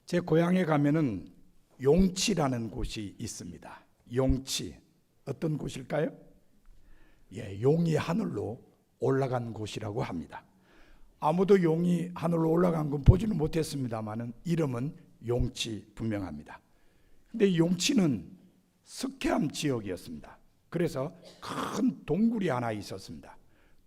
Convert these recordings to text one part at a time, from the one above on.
제 고향에 가면은 용치라는 곳이 있습니다. 용치. 어떤 곳일까요? 용이 하늘로 올라간 곳이라고 합니다. 아무도 용이 하늘로 올라간 건 보지는 못했습니다만은 이름은 용치 분명합니다. 근데 용치는 석회암 지역이었습니다. 그래서 큰 동굴이 하나 있었습니다.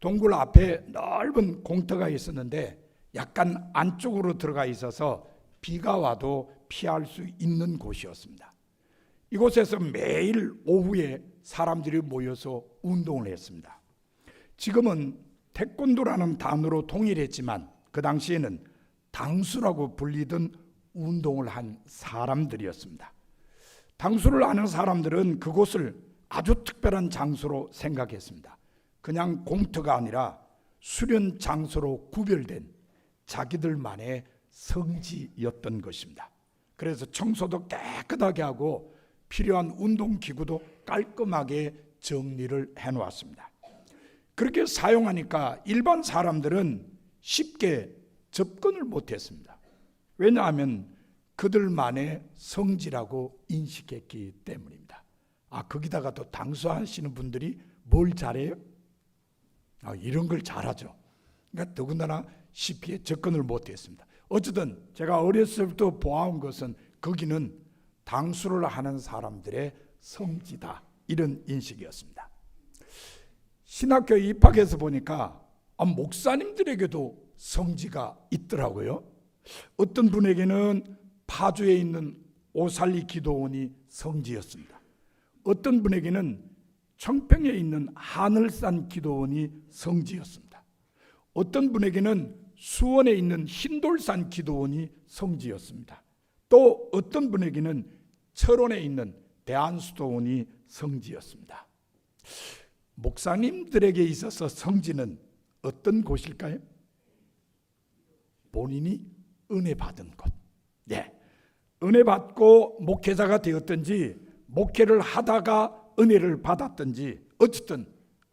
동굴 앞에 넓은 공터가 있었는데 약간 안쪽으로 들어가 있어서 비가 와도 피할 수 있는 곳이었습니다. 이곳에서 매일 오후에 사람들이 모여서 운동을 했습니다. 지금은 태권도라는 단어로 통일했지만 그 당시에는 당수라고 불리던 운동을 한 사람들이었습니다. 당수를 아는 사람들은 그곳을 아주 특별한 장소로 생각했습니다. 그냥 공터가 아니라 수련 장소로 구별된 자기들만의 성지였던 것입니다. 그래서 청소도 깨끗하게 하고 필요한 운동기구도 깔끔하게 정리를 해놓았습니다. 그렇게 사용하니까 일반 사람들은 쉽게 접근을 못했습니다. 왜냐하면 그들만의 성지라고 인식했기 때문입니다. 거기다가 또 당수하시는 분들이 뭘 잘해요? 이런 걸 잘하죠. 그러니까 더군다나 쉽게 접근을 못했습니다. 어쨌든 제가 어렸을 때부터 보아온 것은 거기는 당수를 하는 사람들의 성지다, 이런 인식이었습니다. 신학교에 입학해서 보니까 목사님들에게도 성지가 있더라고요. 어떤 분에게는 파주에 있는 오살리 기도원이 성지였습니다. 어떤 분에게는 청평에 있는 하늘산 기도원이 성지였습니다. 어떤 분에게는 수원에 있는 흰돌산 기도원이 성지였습니다. 또 어떤 분에게는 철원에 있는 대안수도원이 성지였습니다. 목사님들에게 있어서 성지는 어떤 곳일까요? 본인이 은혜 받은 곳. 은혜 받고 목회자가 되었든지 목회를 하다가 은혜를 받았든지 어쨌든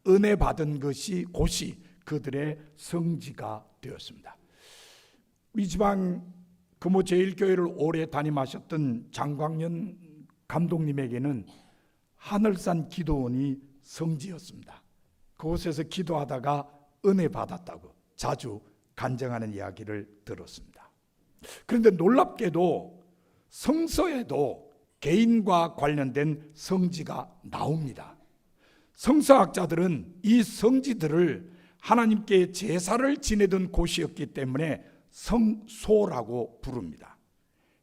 은혜 받은 곳이 그들의 성지가 되었습니다. 우리 지방 금호 제1교회를 오래 담임하셨던 장광년 감독님에게는 하늘산 기도원이 성지였습니다. 그곳에서 기도하다가 은혜 받았다고 자주 간증하는 이야기를 들었습니다. 그런데 놀랍게도 성서에도 개인과 관련된 성지가 나옵니다. 성서학자들은 이 성지들을 하나님께 제사를 지내던 곳이었기 때문에 성소라고 부릅니다.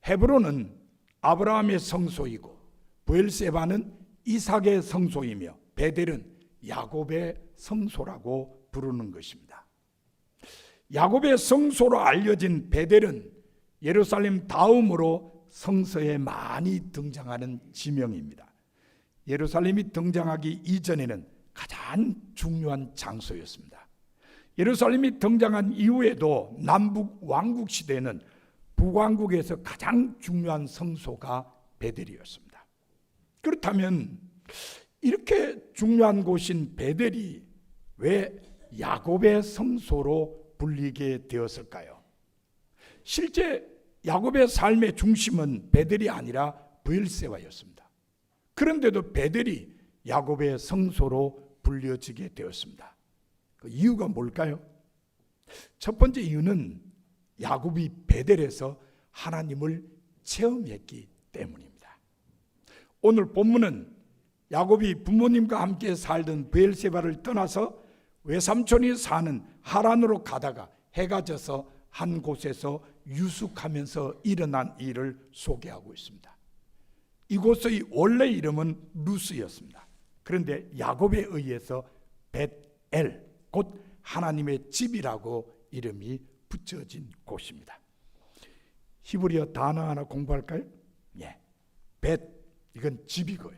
헤브론은 아브라함의 성소이고 브엘세바는 이삭의 성소이며 베델은 야곱의 성소라고 부르는 것입니다. 야곱의 성소로 알려진 베델은 예루살렘 다음으로 성서에 많이 등장하는 지명입니다. 예루살렘이 등장하기 이전에는 가장 중요한 장소였습니다. 예루살렘이 등장한 이후에도 남북 왕국 시대에는 북왕국에서 가장 중요한 성소가 베델이었습니다. 그렇다면 이렇게 중요한 곳인 베델이 왜 야곱의 성소로 불리게 되었을까요? 실제 야곱의 삶의 중심은 베델이 아니라 브엘세바였습니다. 그런데도 베델이 야곱의 성소로 불려지게 되었습니다. 그 이유가 뭘까요? 첫 번째 이유는 야곱이 베델에서 하나님을 체험했기 때문입니다. 오늘 본문은 야곱이 부모님과 함께 살던 브엘세바를 떠나서 외삼촌이 사는 하란으로 가다가 해가 져서 한 곳에서 유숙하면서 일어난 일을 소개하고 있습니다. 이곳의 원래 이름은 루스였습니다. 그런데 야곱에 의해서 벳엘, 곧 하나님의 집이라고 이름이 붙여진 곳입니다. 히브리어 단어 하나 공부할까요? 벳, 이건 집이고요.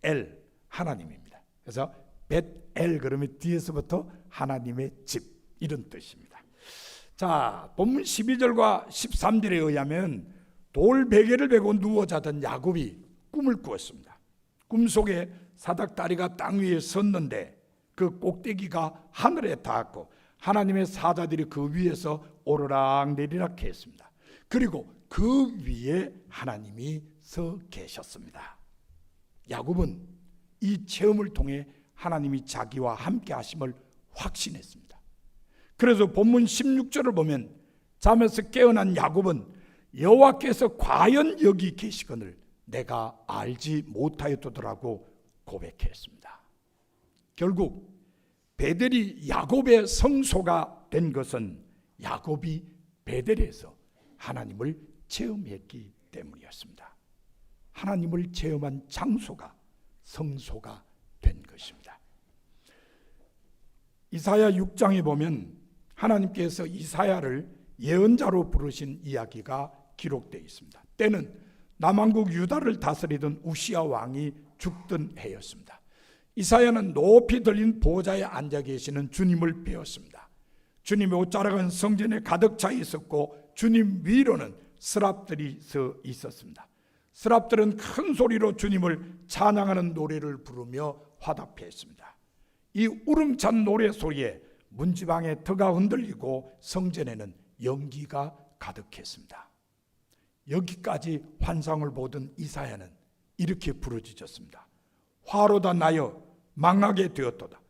엘, 하나님입니다. 그래서 벳엘 그러면 뒤에서부터 하나님의 집, 이런 뜻입니다. 자, 본문 12절과 13절에 의하면 돌 베개를 베고 누워 자던 야곱이 꿈을 꾸었습니다. 꿈속에 사닥다리가 땅 위에 섰는데 그 꼭대기가 하늘에 닿았고 하나님의 사자들이 그 위에서 오르락 내리락 했습니다. 그리고 그 위에 하나님이 서 계셨습니다. 야곱은 이 체험을 통해 하나님이 자기와 함께 하심을 확신했습니다. 그래서 본문 16절을 보면 잠에서 깨어난 야곱은 여호와께서 과연 여기 계시거늘 내가 알지 못하였도다라고 고백했습니다. 결국 베델이 야곱의 성소가 된 것은 야곱이 베델에서 하나님을 체험했기 때문이었습니다. 하나님을 체험한 장소가 성소가 된 것입니다. 이사야 6장에 보면 하나님께서 이사야를 예언자로 부르신 이야기가 기록되어 있습니다. 때는 남왕국 유다를 다스리던 우시야 왕이 죽던 해였습니다. 이사야는 높이 들린 보좌에 앉아 계시는 주님을 배웠습니다. 주님의 옷자락은 성전에 가득 차 있었고 주님 위로는 스랍들이 서 있었습니다. 스랍들은 큰 소리로 주님을 찬양하는 노래를 부르며 화답했습니다. 이 우렁찬 노래 소리에 문지방의 터가 흔들리고 성전에는 연기가 가득했습니다. 여기까지 환상을 보던 이사야는 이렇게 부르짖었습니다. 화로다 나여 망하게 되었도다.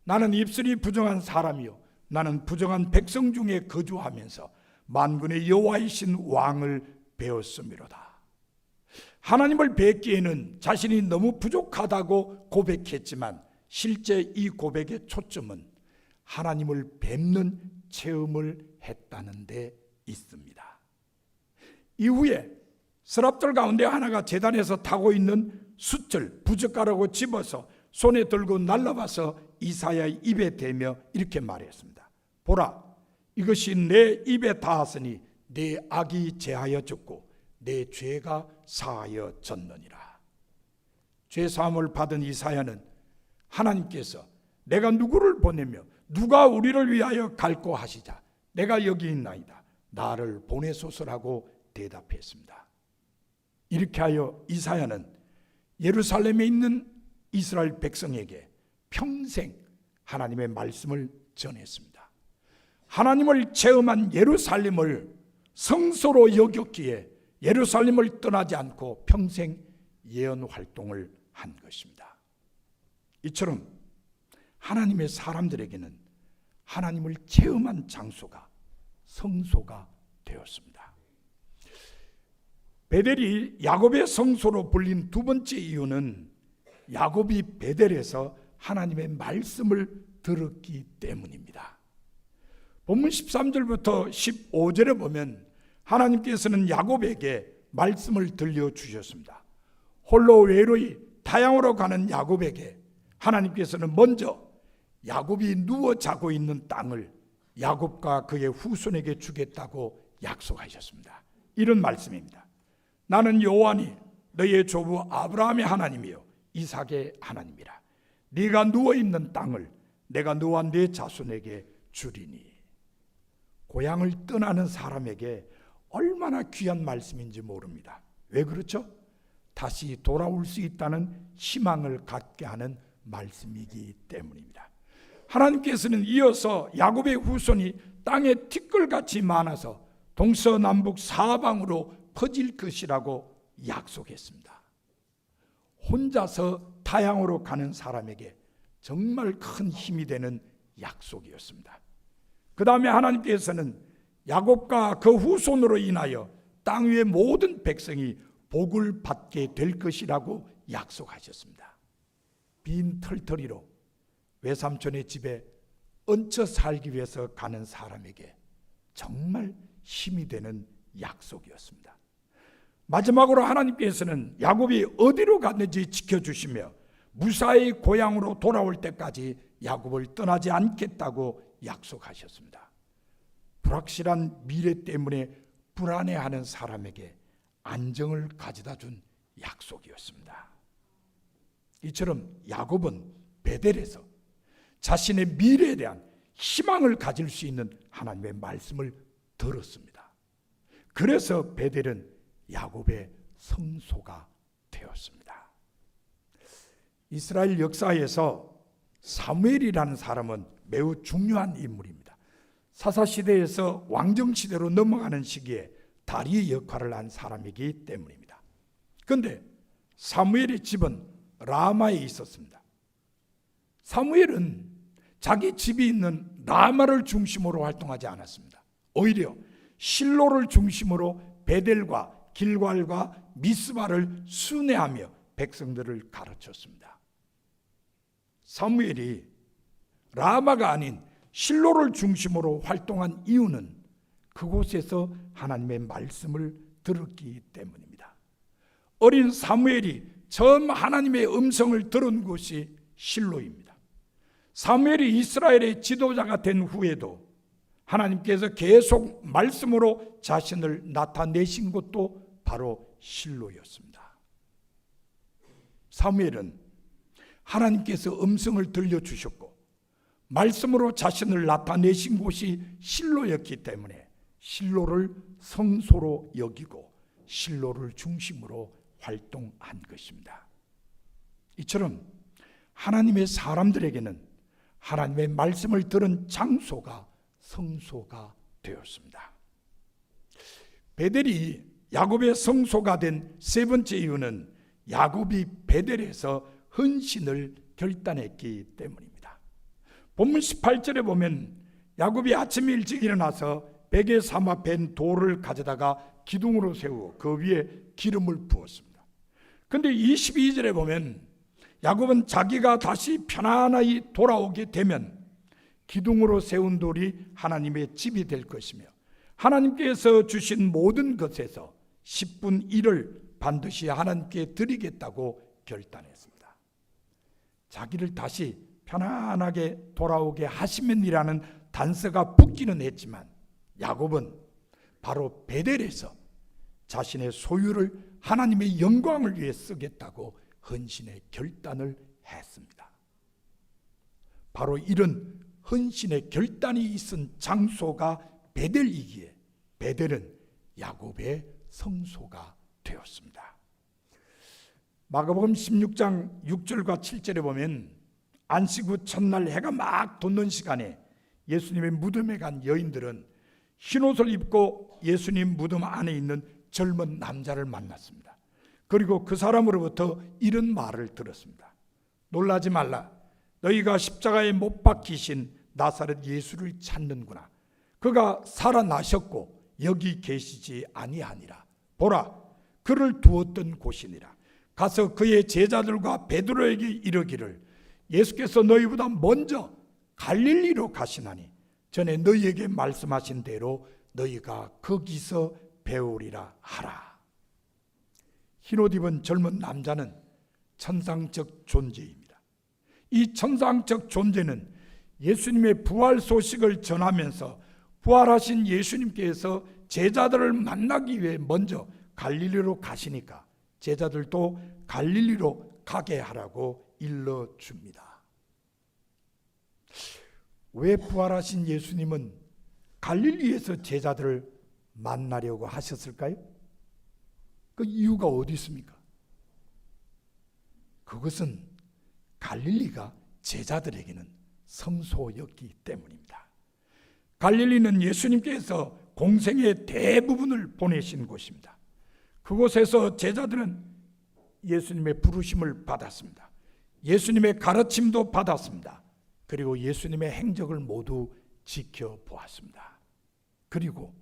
나는 입술이 부정한 사람이요 나는 부정한 백성 중에 거주하면서 만군의 여호와이신 왕을 배웠음이로다. 하나님을 뵙기에는 자신이 너무 부족하다고 고백했지만 실제 이 고백의 초점은 하나님을 뵙는 체험을 했다는 데 있습니다. 이후에 스랍들 가운데 하나가 제단에서 타고 있는 숫을 부젓가락으로 집어서 손에 들고 날라와서 이사야의 입에 대며 이렇게 말했습니다. 보라, 이것이 내 입에 닿았으니 내 악이 제하여 졌고 내 죄가 사하여 졌느니라. 죄사함을 받은 이사야는 하나님께서 내가 누구를 보내며 누가 우리를 위하여 갈고 하시자 내가 여기 있나이다. 나를 보내소서라고 대답했습니다. 이렇게 하여 이사야는 예루살렘에 있는 이스라엘 백성에게 평생 하나님의 말씀을 전했습니다. 하나님을 체험한 예루살렘을 성소로 여겼기에 예루살렘을 떠나지 않고 평생 예언 활동을 한 것입니다. 이처럼 하나님의 사람들에게는 하나님을 체험한 장소가 성소가 되었습니다. 베델이 야곱의 성소로 불린 두 번째 이유는 야곱이 베델에서 하나님의 말씀을 들었기 때문입니다. 본문 13절부터 15절에 보면 하나님께서는 야곱에게 말씀을 들려주셨습니다. 홀로 외로이 타향으로 가는 야곱에게 하나님께서는 먼저 야곱이 누워 자고 있는 땅을 야곱과 그의 후손에게 주겠다고 약속하셨습니다. 이런 말씀입니다. 나는 여호와니 너의 조부 아브라함의 하나님이요 이삭의 하나님이라. 네가 누워있는 땅을 내가 너와 네 자손에게 주리니. 고향을 떠나는 사람에게 얼마나 귀한 말씀인지 모릅니다. 왜 그렇죠? 다시 돌아올 수 있다는 희망을 갖게 하는 말씀이기 때문입니다. 하나님께서는 이어서 야곱의 후손이 땅에 티끌같이 많아서 동서남북 사방으로 퍼질 것이라고 약속했습니다. 혼자서 타향으로 가는 사람에게 정말 큰 힘이 되는 약속이었습니다. 그 다음에 하나님께서는 야곱과 그 후손으로 인하여 땅 위의 모든 백성이 복을 받게 될 것이라고 약속하셨습니다. 빈 털터리로 외삼촌의 집에 얹혀 살기 위해서 가는 사람에게 정말 힘이 되는 약속이었습니다. 마지막으로 하나님께서는 야곱이 어디로 갔는지 지켜주시며 무사히 고향으로 돌아올 때까지 야곱을 떠나지 않겠다고 약속하셨습니다. 불확실한 미래 때문에 불안해하는 사람에게 안정을 가져다 준 약속이었습니다. 이처럼 야곱은 베델에서 자신의 미래에 대한 희망을 가질 수 있는 하나님의 말씀을 들었습니다. 그래서 베델은 야곱의 성소가 되었습니다. 이스라엘 역사에서 사무엘이라는 사람은 매우 중요한 인물입니다. 사사시대에서 왕정시대로 넘어가는 시기에 다리의 역할을 한 사람이기 때문입니다. 그런데 사무엘의 집은 라마에 있었습니다. 사무엘은 자기 집이 있는 라마를 중심으로 활동하지 않았습니다. 오히려 실로를 중심으로 베델과 길갈과 미스바를 순회하며 백성들을 가르쳤습니다. 사무엘이 라마가 아닌 실로를 중심으로 활동한 이유는 그곳에서 하나님의 말씀을 들었기 때문입니다. 어린 사무엘이 처음 하나님의 음성을 들은 곳이 실로입니다. 사무엘이 이스라엘의 지도자가 된 후에도 하나님께서 계속 말씀으로 자신을 나타내신 곳도 바로 실로였습니다. 사무엘은 하나님께서 음성을 들려주셨고 말씀으로 자신을 나타내신 곳이 실로였기 때문에 실로를 성소로 여기고 실로를 중심으로 활동한 것입니다. 이처럼 하나님의 사람들에게는 하나님의 말씀을 들은 장소가 성소가 되었습니다. 베델이 야곱의 성소가 된 세 번째 이유는 야곱이 베델에서 헌신을 결단했기 때문입니다. 본문 18절에 보면 야곱이 아침 일찍 일어나서 베개 삼아 벤 돌을 가져다가 기둥으로 세우고 그 위에 기름을 부었습니다. 그런데 22절에 보면 야곱은 자기가 다시 편안하게 돌아오게 되면 기둥으로 세운 돌이 하나님의 집이 될 것이며 하나님께서 주신 모든 것에서 10분 1을 반드시 하나님께 드리겠다고 결단했습니다. 자기를 다시 편안하게 돌아오게 하시면이라는 단서가 붙기는 했지만 야곱은 바로 베델에서 자신의 소유를 하나님의 영광을 위해 쓰겠다고 헌신의 결단을 했습니다. 바로 이런 헌신의 결단이 있은 장소가 베델이기에 베델은 야곱의 성소가 되었습니다. 마가복음 16장 6절과 7절에 보면 안식 후 첫날 해가 막 돋는 시간에 예수님의 무덤에 간 여인들은 흰옷을 입고 예수님 무덤 안에 있는 젊은 남자를 만났습니다. 그리고 그 사람으로부터 이런 말을 들었습니다. 놀라지 말라. 너희가 십자가에 못 박히신 나사렛 예수를 찾는구나. 그가 살아나셨고 여기 계시지 아니하니라. 보라, 그를 두었던 곳이니라. 가서 그의 제자들과 베드로에게 이르기를 예수께서 너희보다 먼저 갈릴리로 가시나니 전에 너희에게 말씀하신 대로 너희가 거기서 배우리라 하라. 흰옷 입은 젊은 남자는 천상적 존재입니다. 이 천상적 존재는 예수님의 부활 소식을 전하면서 부활하신 예수님께서 제자들을 만나기 위해 먼저 갈릴리로 가시니까 제자들도 갈릴리로 가게 하라고 일러줍니다. 왜 부활하신 예수님은 갈릴리에서 제자들을 만나려고 하셨을까요? 그 이유가 어디 있습니까? 그것은 갈릴리가 제자들에게는 성소였기 때문입니다. 갈릴리는 예수님께서 공생의 대부분을 보내신 곳입니다. 그곳에서 제자들은 예수님의 부르심을 받았습니다. 예수님의 가르침도 받았습니다. 그리고 예수님의 행적을 모두 지켜보았습니다. 그리고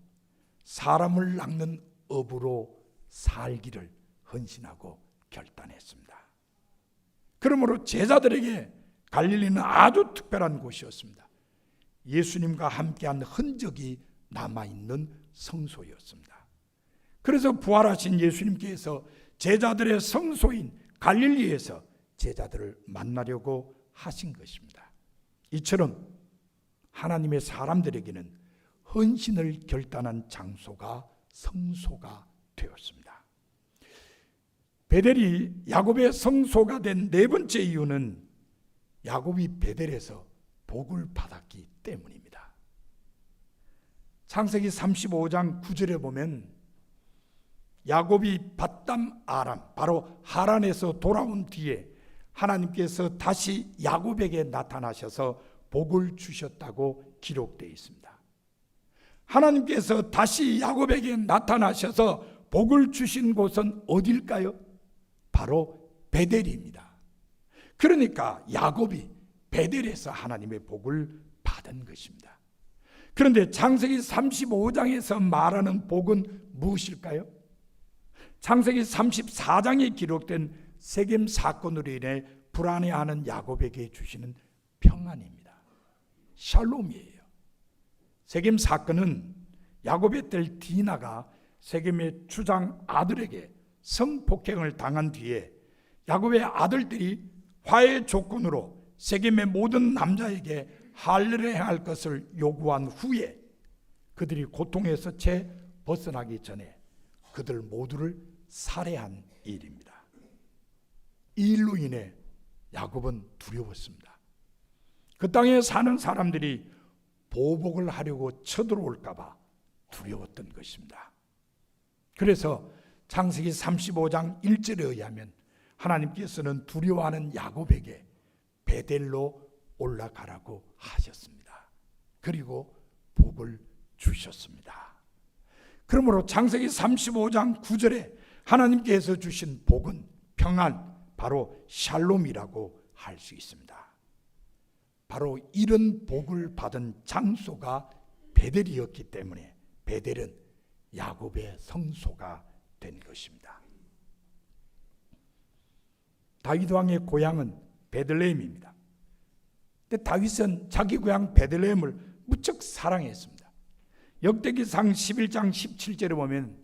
사람을 낚는 업으로 살기를 헌신하고 결단했습니다. 그러므로 제자들에게 갈릴리는 아주 특별한 곳이었습니다. 예수님과 함께한 흔적이 남아있는 성소였습니다. 그래서 부활하신 예수님께서 제자들의 성소인 갈릴리에서 제자들을 만나려고 하신 것입니다. 이처럼 하나님의 사람들에게는 헌신을 결단한 장소가 성소가 되었습니다. 베델이 야곱의 성소가 된 네 번째 이유는 야곱이 베델에서 복을 받았기 때문입니다. 창세기 35장 9절에 보면 야곱이 밧담 아람, 바로 하란에서 돌아온 뒤에 하나님께서 다시 야곱에게 나타나셔서 복을 주셨다고 기록되어 있습니다. 하나님께서 다시 야곱에게 나타나셔서 복을 주신 곳은 어딜까요? 바로 베델입니다. 그러니까 야곱이 베델에서 하나님의 복을 받은 것입니다. 그런데 창세기 35장에서 말하는 복은 무엇일까요? 창세기 34장에 기록된 세겜 사건으로 인해 불안해하는 야곱에게 주시는 평안입니다. 샬롬이에요. 세겜 사건은 야곱의 딸 디나가 세겜의 주장 아들에게 성폭행을 당한 뒤에 야곱의 아들들이 화해 조건으로 세겜의 모든 남자에게 할례를 행할 것을 요구한 후에 그들이 고통에서 채 벗어나기 전에 그들 모두를 살해한 일입니다. 이 일로 인해 야곱은 두려웠습니다. 그 땅에 사는 사람들이 보복을 하려고 쳐들어올까 봐 두려웠던 것입니다. 그래서 창세기 35장 1절에 의하면 하나님께서는 두려워하는 야곱에게 베델로 올라가라고 하셨습니다. 그리고 복을 주셨습니다. 그러므로 창세기 35장 9절에 하나님께서 주신 복은 평안, 바로 샬롬이라고 할 수 있습니다. 바로 이런 복을 받은 장소가 베델이었기 때문에 베델은 야곱의 성소가 된 것입니다. 다윗 왕의 고향은 베들레헴입니다. 근데 다윗은 자기 고향 베들레헴을 무척 사랑했습니다. 역대기상 11장 17절에 보면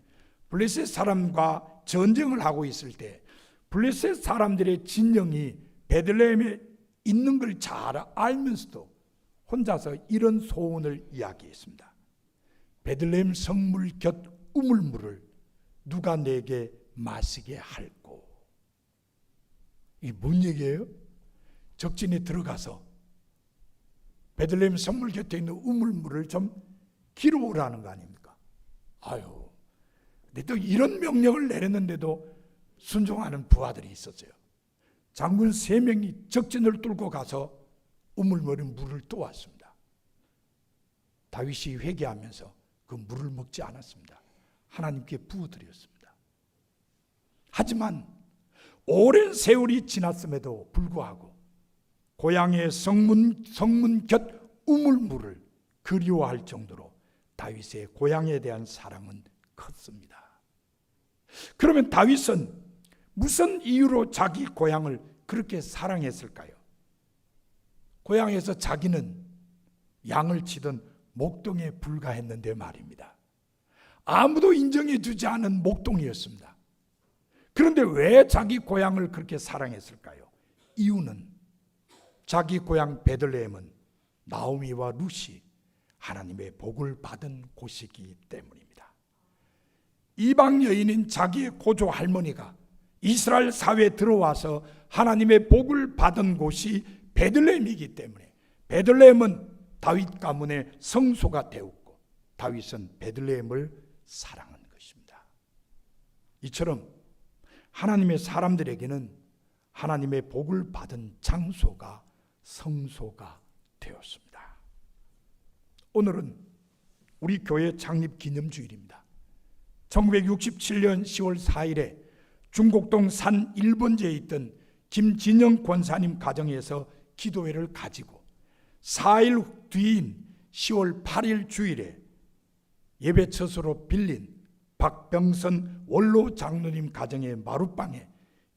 블레셋 사람과 전쟁을 하고 있을 때 블레셋 사람들의 진영이 베들레헴에 있는 걸 잘 알면서도 혼자서 이런 소원을 이야기했습니다. 베들레헴 성물 곁 우물물을 누가 내게 마시게 할꼬. 이게 뭔 얘기예요? 적진에 들어가서 베들레헴 성물 곁에 있는 우물물을 좀 길어오라는 거 아닙니까? 아유, 근데 또 이런 명령을 내렸는데도 순종하는 부하들이 있었어요. 장군 3명이 적진을 뚫고 가서 우물물에 물을 떠왔습니다. 다윗이 회개하면서 그 물을 먹지 않았습니다. 하나님께 부어드렸습니다. 하지만 오랜 세월이 지났음에도 불구하고 고향의 성문 곁 우물물을 그리워할 정도로 다윗의 고향에 대한 사랑은 컸습니다. 그러면 다윗은 무슨 이유로 자기 고향을 그렇게 사랑했을까요? 고향에서 자기는 양을 치던 목동에 불과했는데 말입니다. 아무도 인정해 주지 않은 목동이었습니다. 그런데 왜 자기 고향을 그렇게 사랑했을까요? 이유는 자기 고향 베들레헴은 나오미와 룻이 하나님의 복을 받은 곳이기 때문입니다. 이방 여인인 자기의 고조 할머니가 이스라엘 사회에 들어와서 하나님의 복을 받은 곳이 베들레헴이기 때문에 베들레헴은 다윗 가문의 성소가 되었고 다윗은 베들레헴을 사랑한 것입니다. 이처럼 하나님의 사람들에게는 하나님의 복을 받은 장소가 성소가 되었습니다. 오늘은 우리 교회 창립 기념주일입니다. 1967년 10월 4일에 중곡동 산 1번지에 있던 김진영 권사님 가정에서 기도회를 가지고 4일 뒤인 10월 8일 주일에 예배 처소로 빌린 박병선 원로 장로님 가정의 마룻방에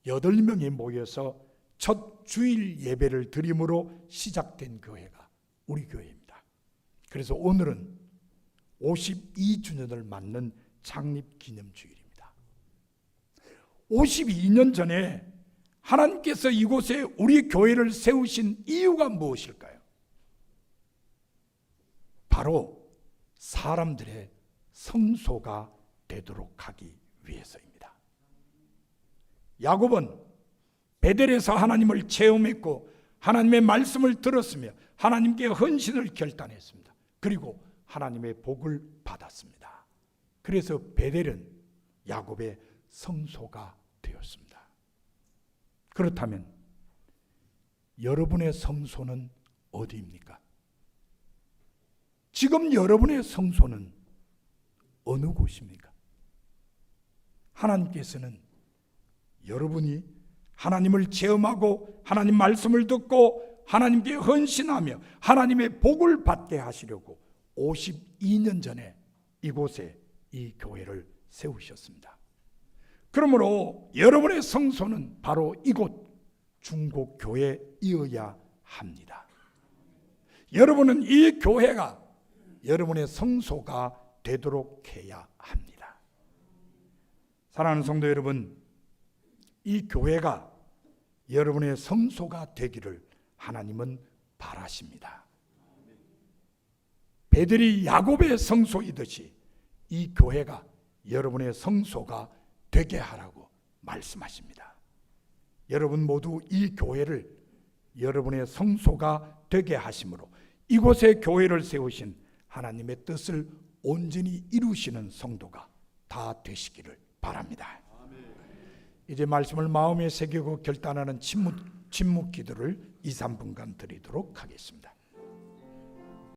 8명이 모여서 첫 주일 예배를 드림으로 시작된 교회가 우리 교회입니다. 그래서 오늘은 52주년을 맞는 창립 기념주일입니다. 52년 전에 하나님께서 이곳에 우리 교회를 세우신 이유가 무엇일까요? 바로 사람들의 성소가 되도록 하기 위해서입니다. 야곱은 베델에서 하나님을 체험했고 하나님의 말씀을 들었으며 하나님께 헌신을 결단했습니다. 그리고 하나님의 복을 받았습니다. 그래서 베델은 야곱의 성소가 되었습니다. 그렇다면 여러분의 성소는 어디입니까? 지금 여러분의 성소는 어느 곳입니까? 하나님께서는 여러분이 하나님을 체험하고 하나님 말씀을 듣고 하나님께 헌신하며 하나님의 복을 받게 하시려고 52년 전에 이곳에 이 교회를 세우셨습니다. 그러므로 여러분의 성소는 바로 이곳 중곡교회이어야 합니다. 여러분은 이 교회가 여러분의 성소가 되도록 해야 합니다. 사랑하는 성도 여러분, 이 교회가 여러분의 성소가 되기를 하나님은 바라십니다. 베델이 야곱의 성소이듯이 이 교회가 여러분의 성소가 되게 하라고 말씀하십니다. 여러분 모두 이 교회를 여러분의 성소가 되게 하심으로 이곳에 교회를 세우신 하나님의 뜻을 온전히 이루시는 성도가 다 되시기를 바랍니다. 이제 말씀을 마음에 새기고 결단하는 침묵 기도를 2, 3분간 드리도록 하겠습니다.